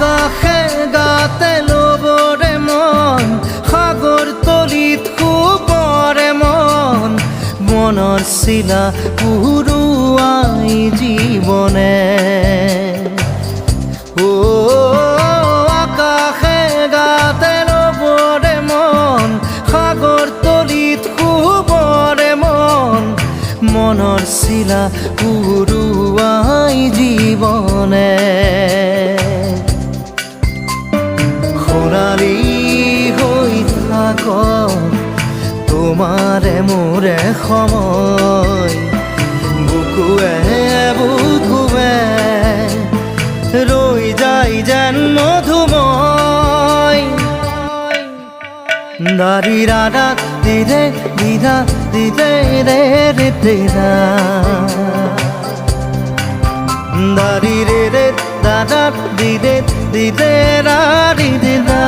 আকাশে গাতে ল'বৰে মন সাগৰ তলিত শুবৰে মন মনৰ চিলা উৰুৱাই জীৱনে আকাশে গাতে ল'বৰে মন সাগৰ তলিত শুবৰে মন মনৰ চিলা উৰুৱাই জীৱনে খৰালি হৈ থাক তোমাৰে মোৰে সময় বুকুৱে বুকুৱে ৰৈ যায় যেন মধুময় দাৰি ৰাধা দিদে দিদা দিদে ৰে ৰে দিদা দাৰি ৰে ৰে দাদা দিদে দিদে ৰা দিদা